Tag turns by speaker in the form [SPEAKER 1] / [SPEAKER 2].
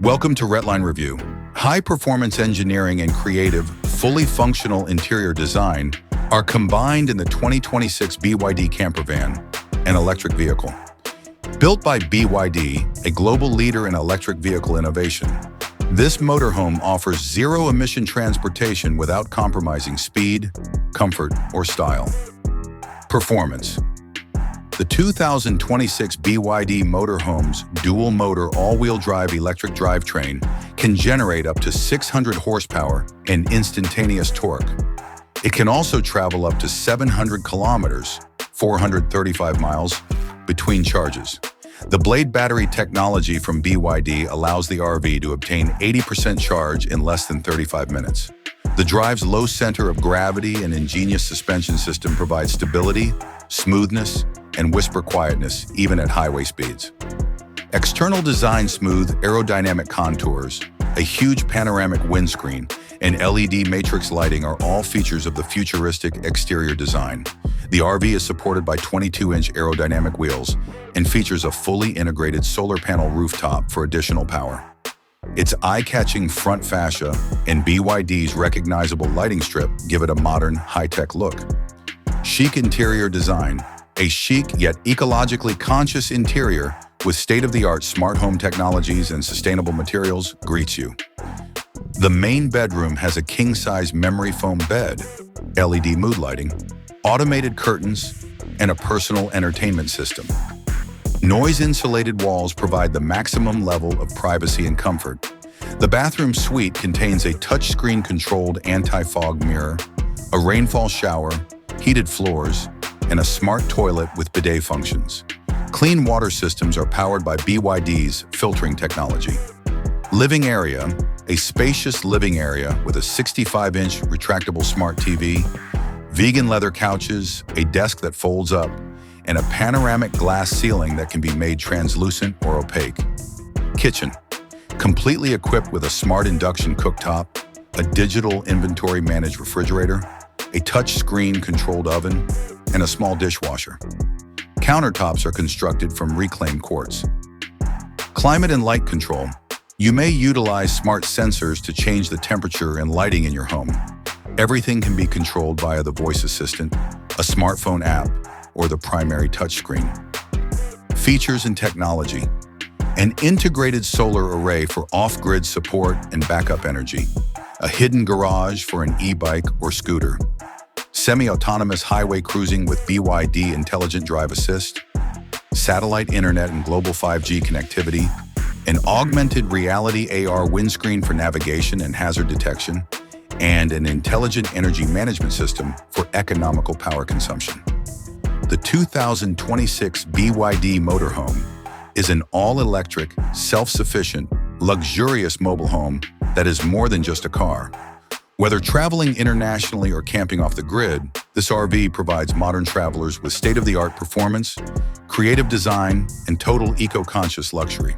[SPEAKER 1] Welcome to Redline Review. High-performance engineering and creative, fully functional interior design are combined in the 2026 BYD campervan, an electric vehicle. Built by BYD, a global leader in electric vehicle innovation, this motorhome offers zero-emission transportation without compromising speed, comfort, or style. Performance. The 2026 BYD Motorhome's dual-motor all-wheel drive electric drivetrain can generate up to 600 horsepower and instantaneous torque. It can also travel up to 700 kilometers, 435 miles, between charges. The Blade battery technology from BYD allows the RV to obtain 80% charge in less than 35 minutes. The drive's low center of gravity and ingenious suspension system provide stability, smoothness, and whisper-quietness even at highway speeds. External design: smooth, aerodynamic contours, a huge panoramic windscreen, and LED matrix lighting are all features of the futuristic exterior design. The RV is supported by 22-inch aerodynamic wheels and features a fully integrated solar panel rooftop for additional power. Its eye-catching front fascia and BYD's recognizable lighting strip give it a modern, high-tech look. Chic interior design. A chic yet ecologically conscious interior with state-of-the-art smart home technologies and sustainable materials greets you. The main bedroom has a king-size memory foam bed, LED mood lighting, automated curtains, and a personal entertainment system. Noise-insulated walls provide the maximum level of privacy and comfort. The bathroom suite contains a touchscreen-controlled anti-fog mirror, a rainfall shower, heated floors, and a smart toilet with bidet functions. Clean water systems are powered by BYD's filtering technology. Living area: a spacious living area with a 65-inch retractable smart TV, vegan leather couches, a desk that folds up, and a panoramic glass ceiling that can be made translucent or opaque. Kitchen: completely equipped with a smart induction cooktop, a digital inventory managed refrigerator, a touch-screen controlled oven, and a small dishwasher. Countertops are constructed from reclaimed quartz. Climate and light control: you may utilize smart sensors to change the temperature and lighting in your home. Everything can be controlled via the voice assistant, a smartphone app, or the primary touchscreen. Features and technology: an integrated solar array for off-grid support and backup energy, a hidden garage for an e-bike or scooter, semi-autonomous highway cruising with BYD Intelligent Drive Assist, satellite internet and global 5G connectivity, an augmented reality AR windscreen for navigation and hazard detection, and an intelligent energy management system for economical power consumption. The 2026 BYD Motorhome is an all-electric, self-sufficient, luxurious mobile home that is more than just a car. Whether traveling internationally or camping off the grid, this RV provides modern travelers with state-of-the-art performance, creative design, and total eco-conscious luxury.